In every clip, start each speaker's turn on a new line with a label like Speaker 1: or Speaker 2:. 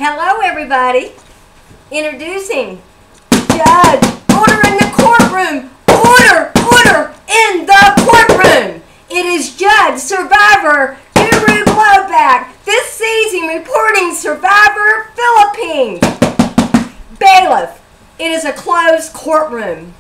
Speaker 1: Hello, everybody. Introducing Judge. Order in the courtroom. Order in the courtroom. It is Judge Survivor Guru Glowback. This season reporting Survivor Philippines. Bailiff. It is a closed courtroom.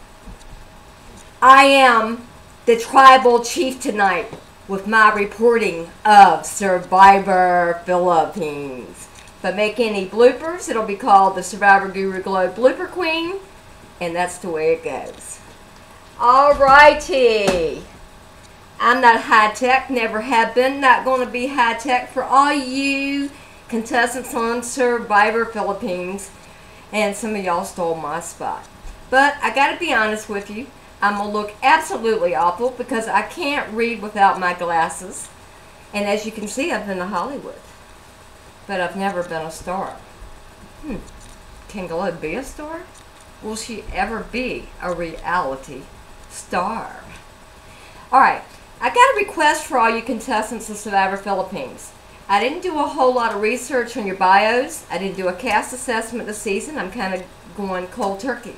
Speaker 1: I am the tribal chief tonight with my reporting of Survivor Philippines. If I make any bloopers, it'll be called the Survivor Guru Glow Blooper Queen, and that's the way it goes. Alrighty. I'm not high-tech, never have been, not going to be high-tech for all you contestants on Survivor Philippines, and some of y'all stole my spot. But I got to be honest with you, I'm going to look absolutely awful because I can't read without my glasses. And as you can see, I've been to Hollywood. But I've never been a star. Can Glow be a star? Will she ever be a reality star? Alright, I got a request for all you contestants of Survivor Philippines. I didn't do a whole lot of research on your bios. I didn't do a cast assessment this season. I'm kind of going cold turkey.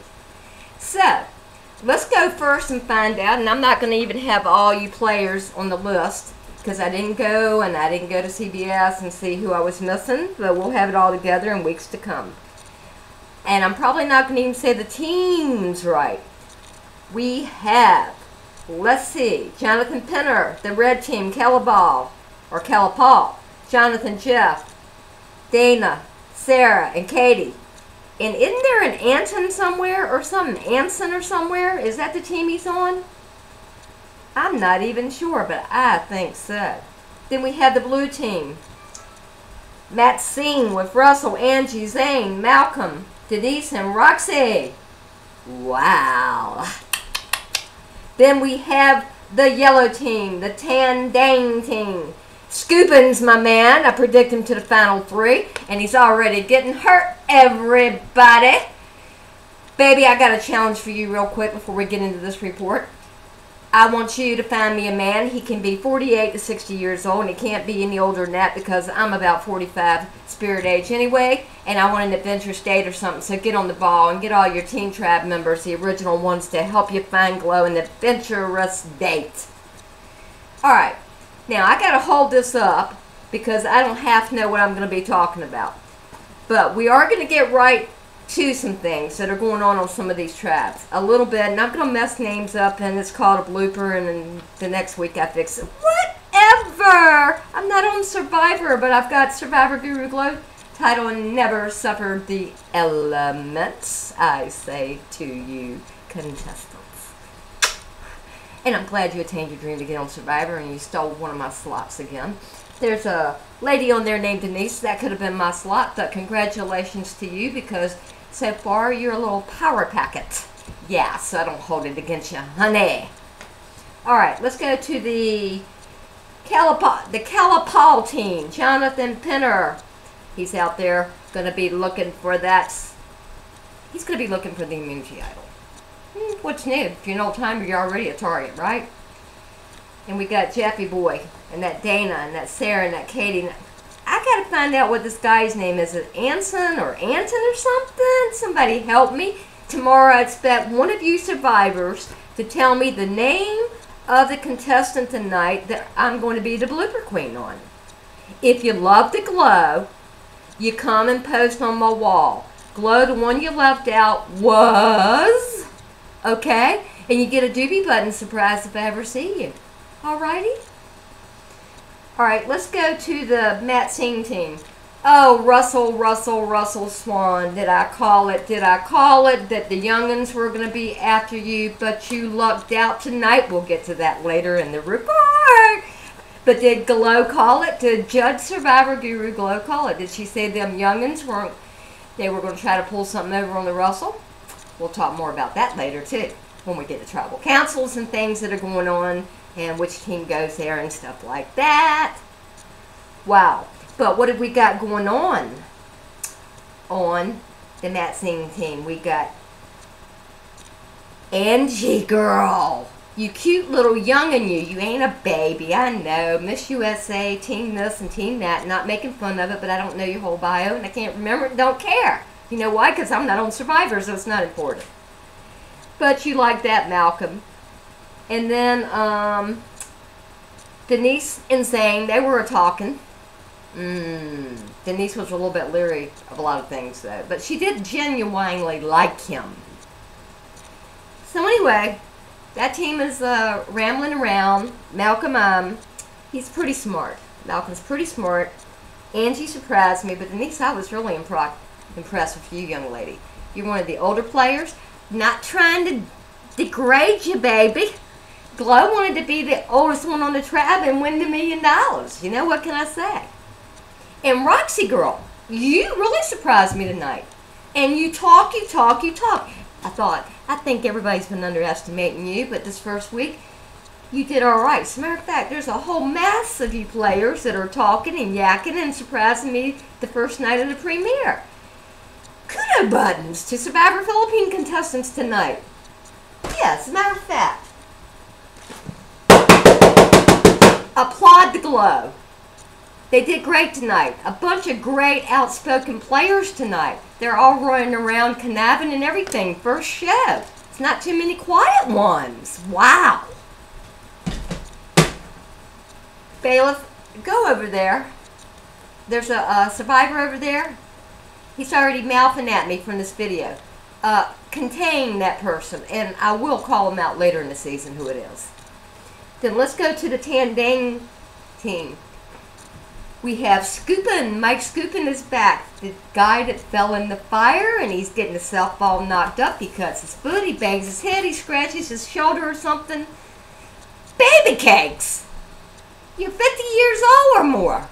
Speaker 1: So, let's go first and find out, and I'm not going to even have all you players on the list because I didn't go to CBS and see who I was missing, but we'll have it all together in weeks to come. And I'm probably not going to even say the teams right. We have, let's see, Jonathan Penner, the red team, Calabal, or Calapal, Jonathan, Jeff, Dana, Sarah, and Katie. And isn't there an Anton somewhere or something? Anson or somewhere? Is that the team he's on? I'm not even sure, but I think so. Then we have the blue team. Matt Singh with Russell, Angie, Zane, Malcolm, Denise, and Roxy. Wow. Then we have the yellow team, the Tan Dang team. Scoopin's my man. I predict him to the final three, and he's already getting hurt, everybody. Baby, I got a challenge for you real quick before we get into this report. I want you to find me a man. He can be 48 to 60 years old, and he can't be any older than that because I'm about 45 spirit age anyway, and I want an adventurous date or something, so get on the ball and get all your Team Tribe members, the original ones, to help you find Glow an adventurous date. Alright. Now, I got to hold this up because I don't half know what I'm going to be talking about. But we are going to get right to some things that are going on some of these tribes. A little bit, and I'm going to mess names up, and it's called a blooper, and then the next week I fix it. Whatever! I'm not on Survivor, but I've got Survivor Guru Glow title and never suffered the elements, I say to you contestants. And I'm glad you attained your dream to get on Survivor and you stole one of my slots again. There's a lady on there named Denise. That could have been my slot, but congratulations to you because so far you're a little power packet. Yeah, so I don't hold it against you, honey. Alright, let's go to the Calapal team. Jonathan Penner. He's out there going to be looking for that. He's going to be looking for the immunity idol. What's new? If you're an old timer, you're already a target, right? And we got Jeffy Boy, and that Dana, and that Sarah, and that Katie. I gotta find out what this guy's name is. Is it Anson or Anton or something? Somebody help me. Tomorrow I expect one of you survivors to tell me the name of the contestant tonight that I'm going to be the blooper queen on. If you love the Glow, you come and post on my wall. Glow, the one you left out was... Okay? And you get a doobie button surprise if I ever see you. Alrighty? Alright, let's go to the Matt Singh team. Oh, Russell Swan. Did I call it? Did I call it that the youngins were going to be after you, but you lucked out tonight? We'll get to that later in the report. But did Glow call it? Did Judge Survivor Guru Glow call it? Did she say them youngins weren't, they were going to try to pull something over on the Russell? We'll talk more about that later, too, when we get to tribal councils and things that are going on and which team goes there and stuff like that. Wow. But what have we got going on the Matt Singh team? We got Angie Girl. You cute little youngin' you. You ain't a baby. I know. Miss USA, team this and team that. Not making fun of it, but I don't know your whole bio, and I can't remember it. Don't care. You know why? Because I'm not on Survivor, so it's not important. But you like that, Malcolm. And then, Denise and Zane, they were talking. Denise was a little bit leery of a lot of things, though. But she did genuinely like him. So anyway, that team is rambling around. Malcolm, he's pretty smart. Malcolm's pretty smart. Angie surprised me, but Denise, I was really impressed with you, young lady. You're one of the older players. Not trying to degrade you, baby. Glo wanted to be the oldest one on the tribe and win the $1 million. You know, what can I say? And Roxy girl, you really surprised me tonight. And you talk, you talk, you talk. I think everybody's been underestimating you, but this first week, you did all right. As a matter of fact, there's a whole mass of you players that are talking and yakking and surprising me the first night of the premiere. Kudo buttons to Survivor Philippine contestants tonight. Yeah, as a matter of fact. Applaud the Glo. They did great tonight. A bunch of great outspoken players tonight. They're all running around conniving and everything. First show. It's not too many quiet ones. Wow. Bailiff, go over there. There's a survivor over there. He's already mouthing at me from this video. Contain that person, and I will call him out later in the season who it is. Then let's go to the Tandang team. We have Scoopin. Mike Scoopin is back. The guy that fell in the fire, and he's getting himself all knocked up. He cuts his foot, he bangs his head, he scratches his shoulder or something. Baby cakes! You're 50 years old or more.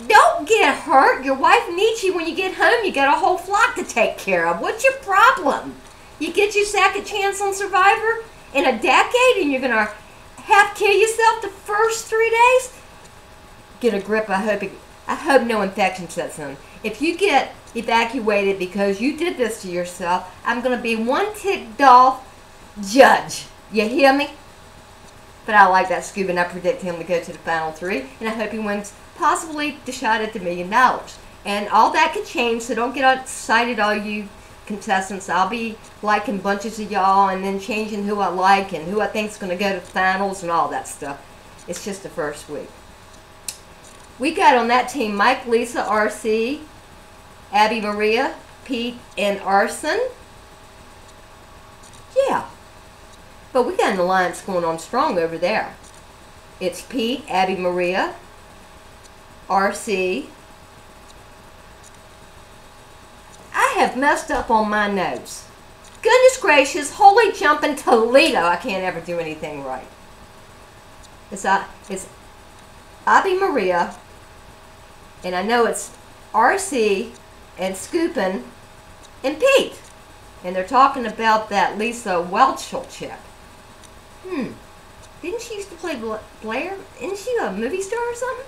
Speaker 1: Don't get hurt. Your wife needs you when you get home. You got a whole flock to take care of. What's your problem? You get your second chance on Survivor in a decade and you're going to half kill yourself the first 3 days? Get a grip. I hope no infection sets in. If you get evacuated because you did this to yourself, I'm going to be one ticked off judge. You hear me? But I like that Scuba, and I predict him to go to the final 3, and I hope he wins possibly the shot at the $1 million. And all that could change, so don't get excited, all you contestants. I'll be liking bunches of y'all and then changing who I like and who I think's going to go to the finals and all that stuff. It's just the first week. We got on that team Mike, Lisa, RC, Abi-Maria, Pete, and Arson. Yeah. But we got an alliance going on strong over there. It's Pete, Abi-Maria, RC. I have messed up on my notes. Goodness gracious, holy jumping Toledo. I can't ever do anything right. It's Abi-Maria, and I know it's RC and Scoopin and Pete. And they're talking about that Lisa Welchel chick. Didn't she used to play Blair? Isn't she a movie star or something?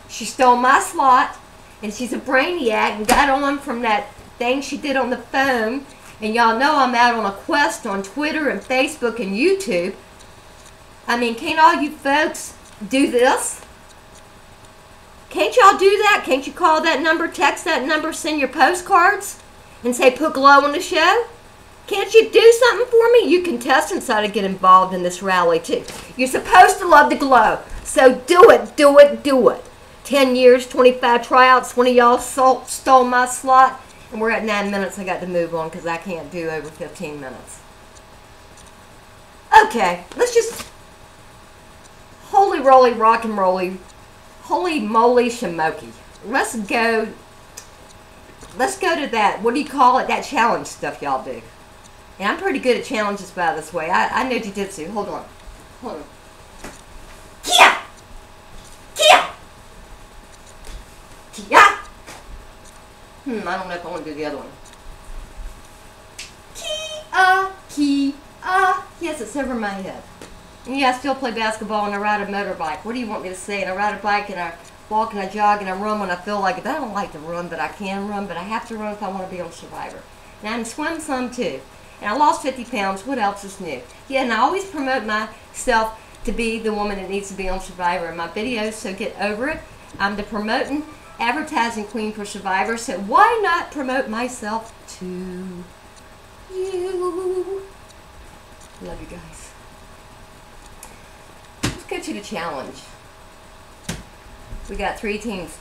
Speaker 1: She stole my slot, and she's a brainiac and got on from that thing she did on the phone. And y'all know I'm out on a quest on Twitter and Facebook and YouTube. I mean, can't all you folks do this? Can't y'all do that? Can't you call that number, text that number, send your postcards, and say put Glo on the show? Can't you do something for me? You contestants ought to get involved in this rally, too. You're supposed to love the Glo. So do it, do it, do it. 10 years, 25 tryouts. One of y'all stole my slot. And we're at 9 minutes. I got to move on because I can't do over 15 minutes. Okay, let's just... Holy roly, rock and rolly. Holy moly, shamoky. Let's go to that, what do you call it? That challenge stuff y'all do. And I'm pretty good at challenges by this way. I know jiu-jitsu. Hold on. Hold on. Kia! Kia! Kia! I don't know if I want to do the other one. Kia! Kia! Yes, it's over my head. And yeah, I still play basketball and I ride a motorbike. What do you want me to say? And I ride a bike and I walk and I jog and I run when I feel like it. I don't like to run, but I can run, but I have to run if I want to be on Survivor. And I can swim some too. And I lost 50 pounds. What else is new? Yeah, and I always promote myself to be the woman that needs to be on Survivor in my videos, so get over it. I'm the promoting, advertising queen for Survivor, so why not promote myself to you? Love you guys. Let's go to the challenge. We got 3 teams.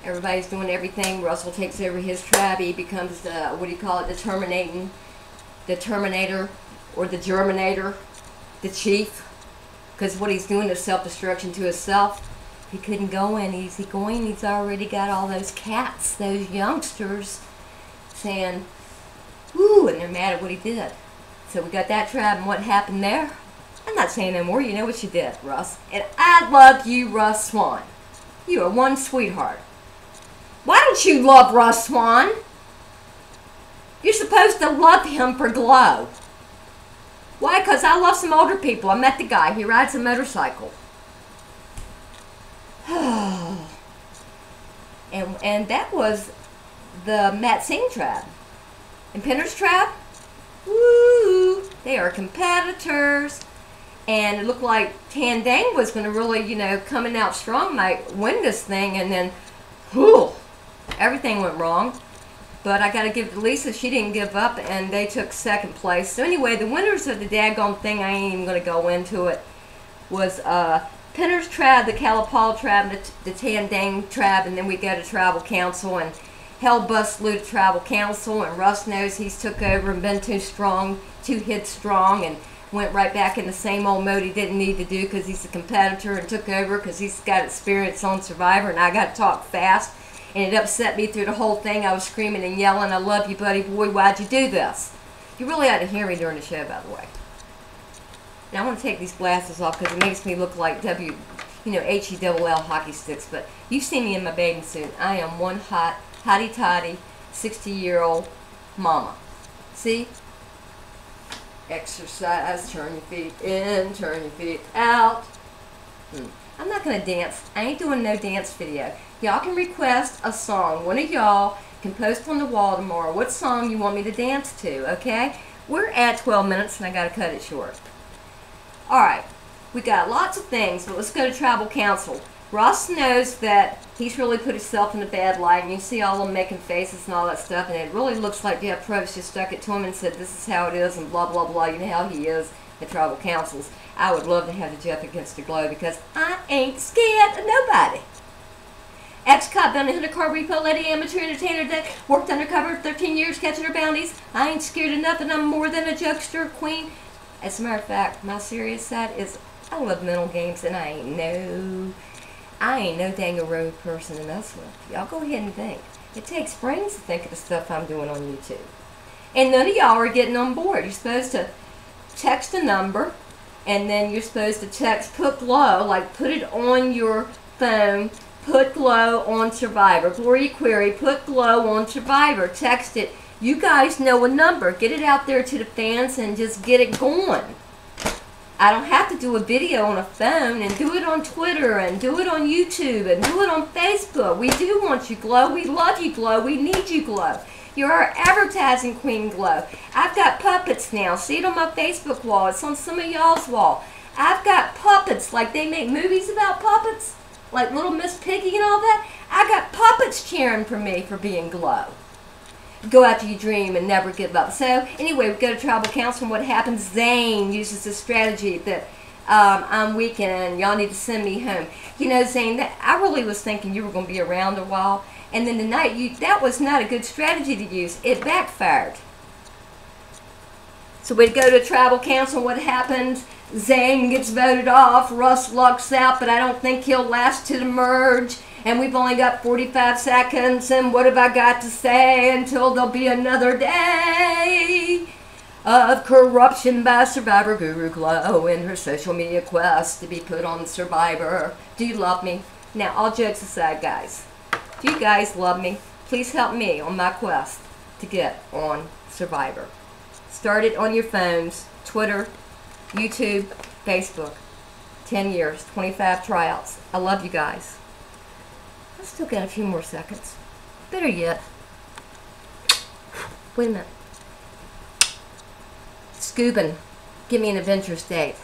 Speaker 1: Everybody's doing everything. Russell takes over his tribe. He becomes the, what do you call it, the Terminator, or the Germinator, the chief. Because what he's doing is self-destruction to himself. He couldn't go in easy going. He's already got all those cats, those youngsters, saying, woo, and they're mad at what he did. So we got that tribe, and what happened there? I'm not saying no more. You know what you did, Russ. And I love you, Russ Swan. You are one sweetheart. Why don't you love Russ Swan? You're supposed to love him for glow. Why? Because I love some older people. I met the guy. He rides a motorcycle. and that was the Matt Singh tribe. And Penner's tribe, woo, they are competitors. And it looked like Tan Dang was going to really, you know, coming out strong, might win this thing. And then, whew, everything went wrong. But I got to give it to Lisa. She didn't give up, and they took 2nd place. So anyway, the winners of the daggone thing, I ain't even going to go into it, was Penner's tribe, the Kalapal tribe, the Tan Dang tribe, and then we go to tribal council, and hell bust loose tribal council, and Russ knows he's took over and been too strong, too headstrong, and went right back in the same old mode he didn't need to do because he's a competitor, and took over because he's got experience on Survivor, and I got to talk fast. And it upset me through the whole thing. I was screaming and yelling, I love you, buddy boy, why'd you do this? You really ought to hear me during the show, by the way. Now, I want to take these glasses off because it makes me look like H-E-double-L hockey sticks. But you've seen me in my bathing suit. I am one hot, hotty-toddy, 60-year-old mama. See? Exercise, turn your feet in, turn your feet out. I'm not going to dance. I ain't doing no dance video. Y'all can request a song. One of y'all can post on the wall tomorrow what song you want me to dance to, okay? We're at 12 minutes and I got to cut it short. Alright, we got lots of things, but let's go to tribal council. Ross knows that he's really put himself in a bad light, and you see all of them making faces and all that stuff, and it really looks like Jeff Probst just stuck it to him and said this is how it is and blah, blah, blah. You know how he is at tribal councils. I would love to have the Jeff against the glow because I ain't scared of nobody. Ex-cop, bounty hunter, car repo, lady, amateur entertainer that worked undercover 13 years catching her bounties. I ain't scared of nothing. I'm more than a jokester, queen. As a matter of fact, my serious side is I love mental games, and I ain't no dang a road person to mess with. Y'all go ahead and think. It takes brains to think of the stuff I'm doing on YouTube. And none of y'all are getting on board. You're supposed to text a number, and then you're supposed to text put glow, like put it on your phone. Put glow on Survivor. Gloria query, put glow on Survivor. Text it. You guys know a number. Get it out there to the fans and just get it going. I don't have to do a video on a phone, and do it on Twitter, and do it on YouTube, and do it on Facebook. We do want you, Glow. We love you, Glow. We need you, Glow. You're our advertising queen, Glow. I've got puppets now. See it on my Facebook wall. It's on some of y'all's wall. I've got puppets, like they make movies about puppets. Like Little Miss Piggy and all that. I got puppets cheering for me for being Glow. Go after your dream and never give up. So, anyway, we go to tribal council, and what happens? Zane uses this strategy that I'm weak and y'all need to send me home. You know, Zane, that I really was thinking you were going to be around a while. And then tonight, that was not a good strategy to use. It backfired. So we go to tribal council. What happens? Zane gets voted off. Russ lucks out, but I don't think he'll last to the merge. And we've only got 45 seconds. And what have I got to say until there'll be another day of corruption by Survivor Guru Glow in her social media quest to be put on Survivor? Do you love me? Now, all jokes aside, guys. Do you guys love me? Please help me on my quest to get on Survivor. Start it on your phones. Twitter, YouTube, Facebook. 10 years, 25 tryouts. I love you guys. I've still got a few more seconds. Better yet. Wait a minute. scooping. Give me an adventurous date.